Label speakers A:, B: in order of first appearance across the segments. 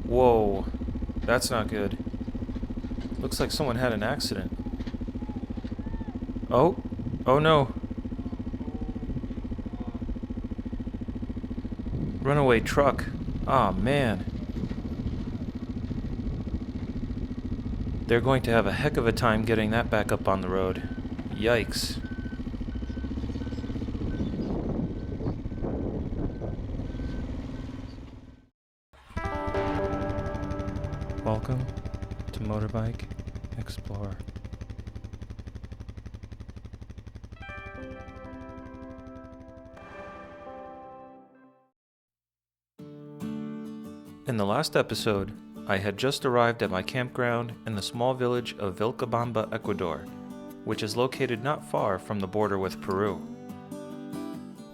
A: Whoa, that's not good. Looks like someone had an accident. Oh, oh no. Runaway truck. Aw, man. They're going to have a heck of a time getting that back up on the road. Yikes. Welcome to Motorbike Explorer. In the last episode, I had just arrived at my campground in the small village of Vilcabamba, Ecuador, which is located not far from the border with Peru.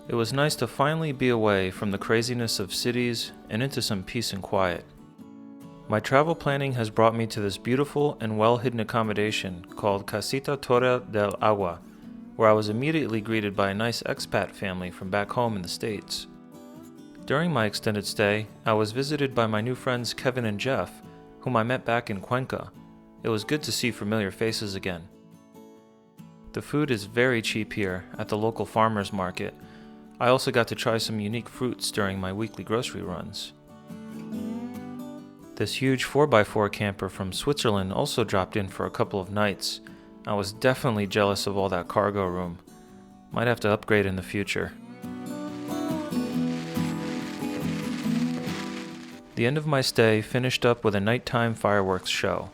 A: It was nice to finally be away from the craziness of cities and into some peace and quiet. My travel planning has brought me to this beautiful and well-hidden accommodation called Casita Torre del Agua, where I was immediately greeted by a nice expat family from back home in the States. During my extended stay, I was visited by my new friends Kevin and Jeff, whom I met back in Cuenca. It was good to see familiar faces again. The food is very cheap here at the local farmers market. I also got to try some unique fruits during my weekly grocery runs. This huge 4x4 camper from Switzerland also dropped in for a couple of nights. I was definitely jealous of all that cargo room. Might have to upgrade in the future. The end of my stay finished up with a nighttime fireworks show.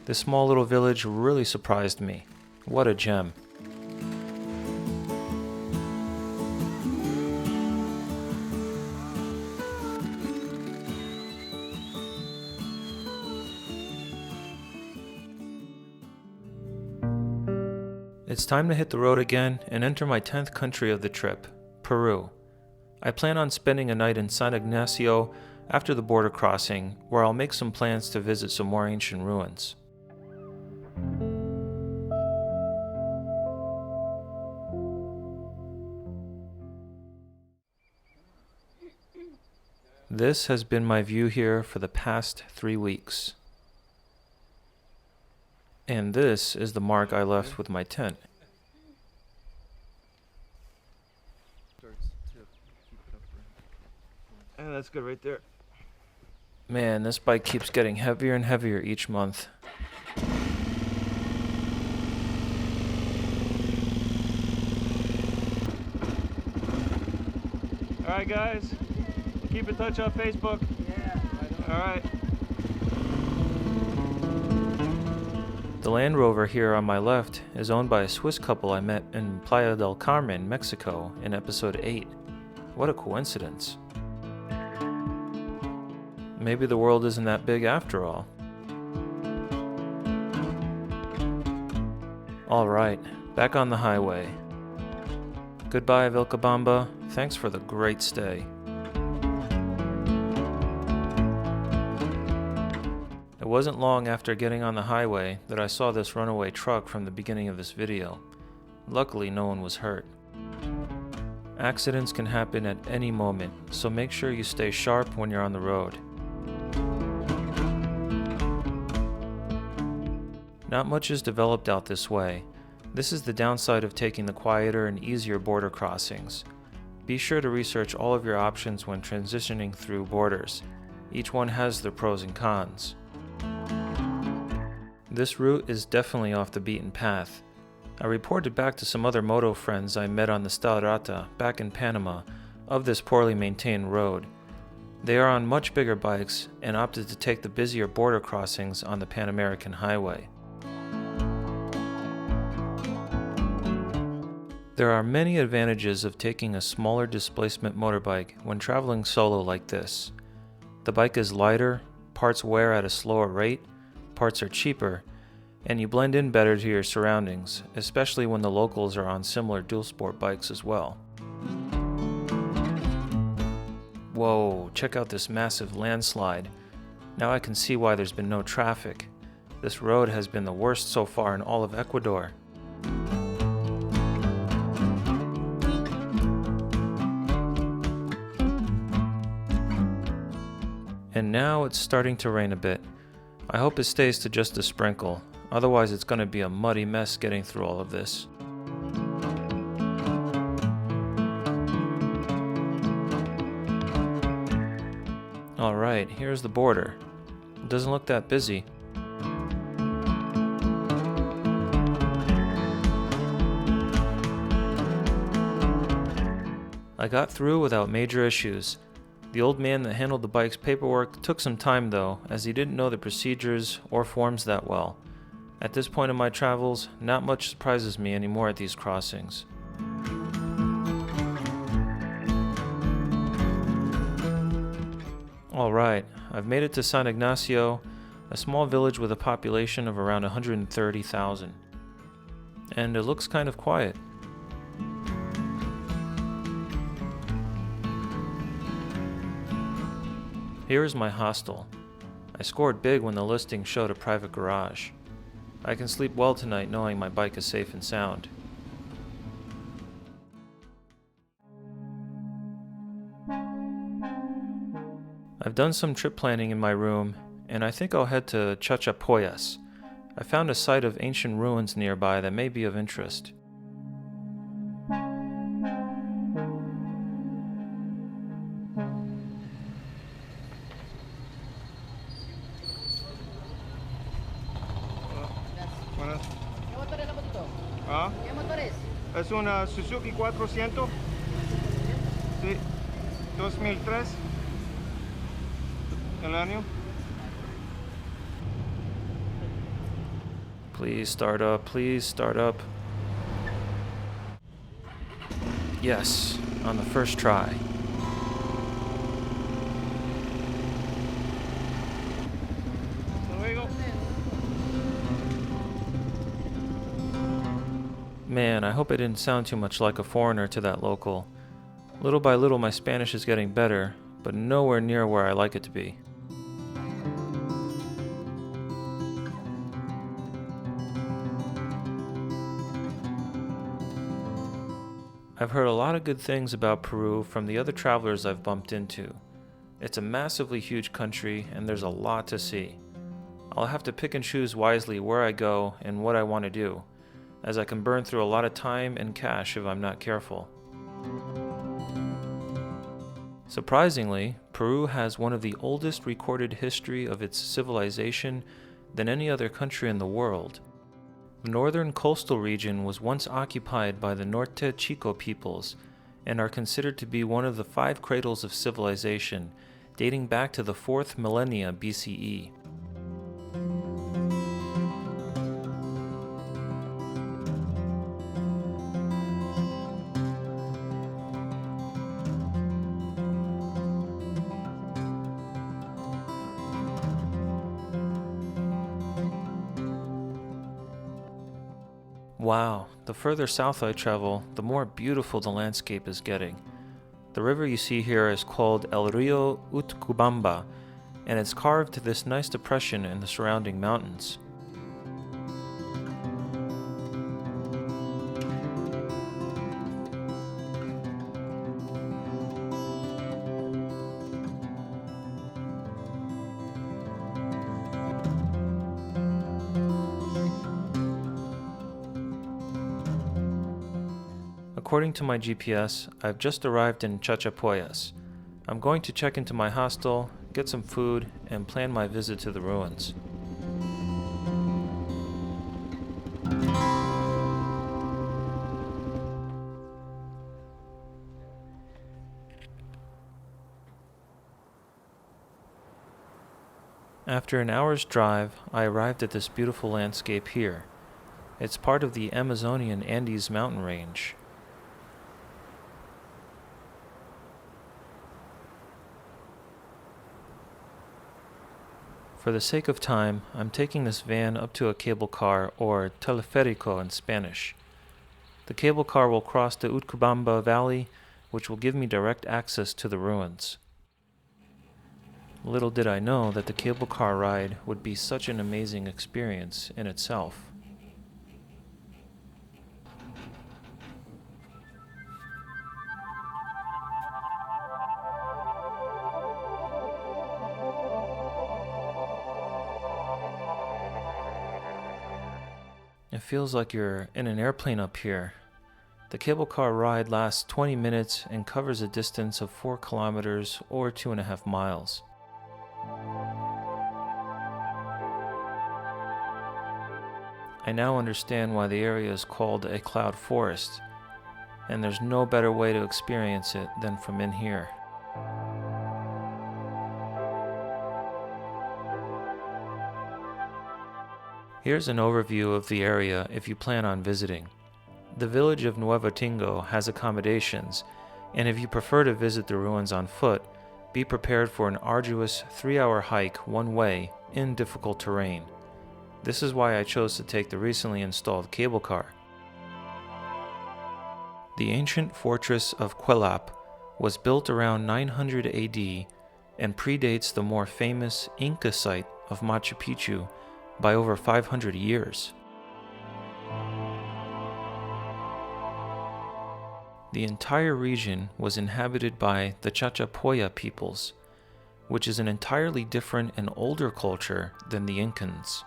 A: This small little village really surprised me. What a gem. It's time to hit the road again and enter my 10th country of the trip, Peru. I plan on spending a night in San Ignacio after the border crossing, where I'll make some plans to visit some more ancient ruins. This has been my view here for the past 3 weeks. And this is the mark I left with my tent. And that's good right there. Man, this bike keeps getting heavier and heavier each month. Alright guys, keep in touch on Facebook.
B: Yeah.
A: Alright. The Land Rover here on my left is owned by a Swiss couple I met in Playa del Carmen, Mexico in episode 8. What a coincidence. Maybe the world isn't that big after all. Alright, back on the highway. Goodbye, Vilcabamba. Thanks for the great stay. It wasn't long after getting on the highway that I saw this runaway truck from the beginning of this video. Luckily, no one was hurt. Accidents can happen at any moment, so make sure you stay sharp when you're on the road. Not much is developed out this way. This is the downside of taking the quieter and easier border crossings. Be sure to research all of your options when transitioning through borders. Each one has their pros and cons. This route is definitely off the beaten path. I reported back to some other moto friends I met on the Stalrata back in Panama of this poorly maintained road. They are on much bigger bikes and opted to take the busier border crossings on the Pan American Highway. There are many advantages of taking a smaller displacement motorbike when traveling solo like this. The bike is lighter, parts wear at a slower rate, parts are cheaper, and you blend in better to your surroundings, especially when the locals are on similar dual sport bikes as well. Whoa, check out this massive landslide. Now I can see why there's been no traffic. This road has been the worst so far in all of Ecuador. And now it's starting to rain a bit. I hope it stays to just a sprinkle, otherwise it's going to be a muddy mess getting through all of this. Alright, here's the border. It doesn't look that busy. I got through without major issues. The old man that handled the bike's paperwork took some time though, as he didn't know the procedures or forms that well. At this point in my travels, not much surprises me anymore at these crossings. Alright, I've made it to San Ignacio, a small village with a population of around 130,000. And it looks kind of quiet. Here is my hostel. I scored big when the listing showed a private garage. I can sleep well tonight knowing my bike is safe and sound. I've done some trip planning in my room, and I think I'll head to Chachapoyas. I found a site of ancient ruins nearby that may be of interest.
B: ¿Qué motor es?
C: Es una Suzuki 400. Sí, 2003. El año.
A: Please start up, please start up. Yes, on the first try. Man, I hope I didn't sound too much like a foreigner to that local. Little by little my Spanish is getting better, but nowhere near where I like it to be. I've heard a lot of good things about Peru from the other travelers I've bumped into. It's a massively huge country and there's a lot to see. I'll have to pick and choose wisely where I go and what I want to do, as I can burn through a lot of time and cash if I'm not careful. Surprisingly, Peru has one of the oldest recorded history of its civilization than any other country in the world. The northern coastal region was once occupied by the Norte Chico peoples and are considered to be one of the 5 cradles of civilization, dating back to the 4th millennia BCE. Wow, the further south I travel, the more beautiful the landscape is getting. The river you see here is called El Rio Utcubamba, and it's carved to this nice depression in the surrounding mountains. According to my GPS, I've just arrived in Chachapoyas. I'm going to check into my hostel, get some food, and plan my visit to the ruins. After an hour's drive, I arrived at this beautiful landscape here. It's part of the Amazonian Andes mountain range. For the sake of time, I'm taking this van up to a cable car, or teleférico in Spanish. The cable car will cross the Utcubamba Valley, which will give me direct access to the ruins. Little did I know that the cable car ride would be such an amazing experience in itself. It feels like you're in an airplane up here. The cable car ride lasts 20 minutes and covers a distance of 4 kilometers or 2.5 miles. I now understand why the area is called a cloud forest, and there's no better way to experience it than from in here. Here's an overview of the area if you plan on visiting. The village of Nuevo Tingo has accommodations, and if you prefer to visit the ruins on foot, be prepared for an arduous 3-hour hike one way in difficult terrain. This is why I chose to take the recently installed cable car. The ancient fortress of Kuelap was built around 900 AD and predates the more famous Inca site of Machu Picchu by over 500 years. The entire region was inhabited by the Chachapoya peoples, which is an entirely different and older culture than the Incans.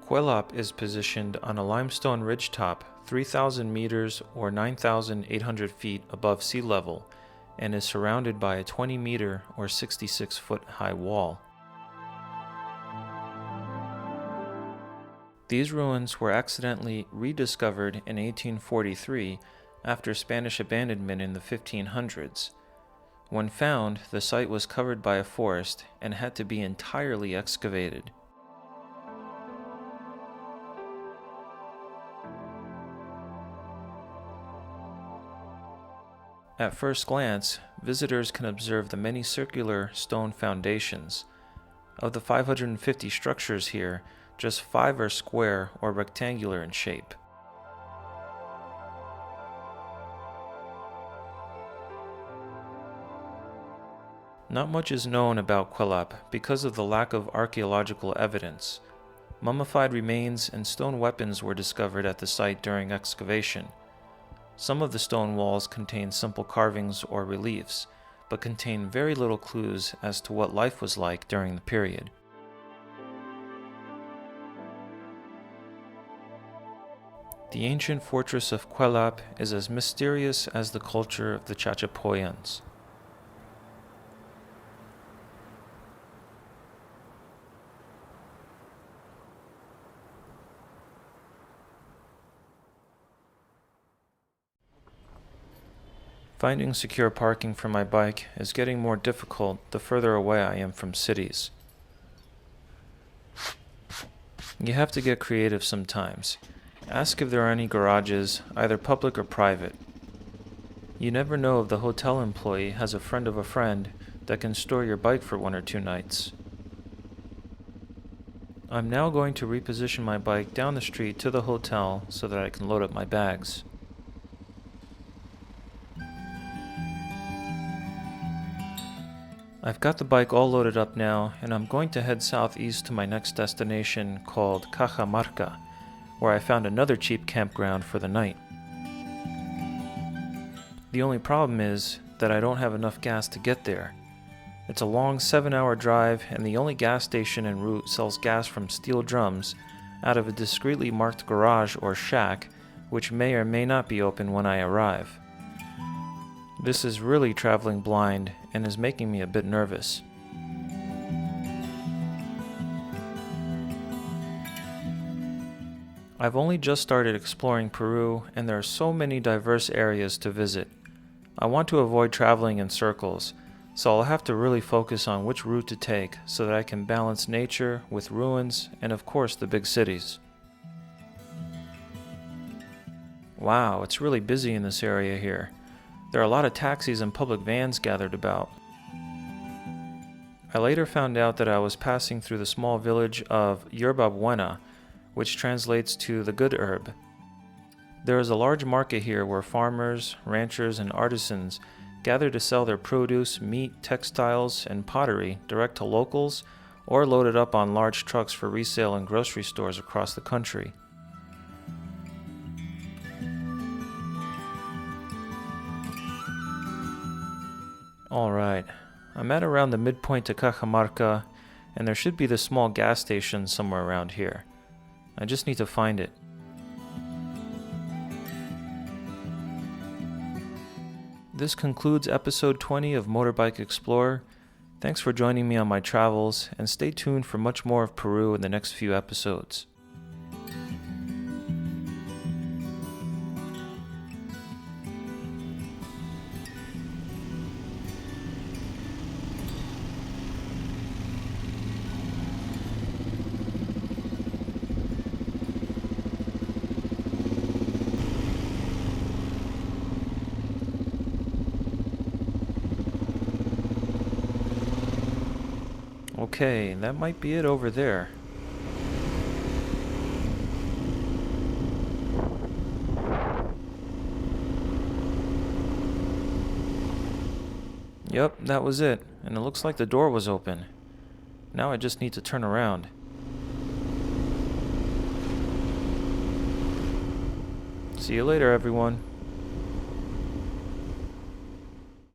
A: Kuelap is positioned on a limestone ridgetop 3,000 meters or 9,800 feet above sea level and is surrounded by a 20-meter or 66-foot high wall. These ruins were accidentally rediscovered in 1843 after Spanish abandonment in the 1500s. When found, the site was covered by a forest and had to be entirely excavated. At first glance, visitors can observe the many circular stone foundations. Of the 550 structures here, just 5 are square or rectangular in shape. Not much is known about Kuelap because of the lack of archaeological evidence. Mummified remains and stone weapons were discovered at the site during excavation. Some of the stone walls contain simple carvings or reliefs, but contain very little clues as to what life was like during the period. The ancient fortress of Kuelap is as mysterious as the culture of the Chachapoyans. Finding secure parking for my bike is getting more difficult the further away I am from cities. You have to get creative sometimes. Ask if there are any garages, either public or private. You never know if the hotel employee has a friend of a friend that can store your bike for 1 or 2 nights. I'm now going to reposition my bike down the street to the hotel so that I can load up my bags. I've got the bike all loaded up now, and I'm going to head southeast to my next destination called Cajamarca, where I found another cheap campground for the night. The only problem is that I don't have enough gas to get there. It's a long 7-hour drive, and the only gas station en route sells gas from steel drums out of a discreetly marked garage or shack, which may or may not be open when I arrive. This is really traveling blind and is making me a bit nervous. I've only just started exploring Peru, and there are so many diverse areas to visit. I want to avoid traveling in circles, so I'll have to really focus on which route to take so that I can balance nature with ruins and of course the big cities. Wow, it's really busy in this area here. There are a lot of taxis and public vans gathered about. I later found out that I was passing through the small village of Yerba Buena, which translates to the good herb. There is a large market here where farmers, ranchers, and artisans gather to sell their produce, meat, textiles, and pottery direct to locals or loaded up on large trucks for resale in grocery stores across the country. Alright, I'm at around the midpoint to Cajamarca, and there should be the small gas station somewhere around here. I just need to find it. This concludes episode 20 of Motorbike Explorer. Thanks for joining me on my travels, and stay tuned for much more of Peru in the next few episodes. Okay, that might be it over there. Yep, that was it, and it looks like the door was open. Now I just need to turn around. See you later, everyone.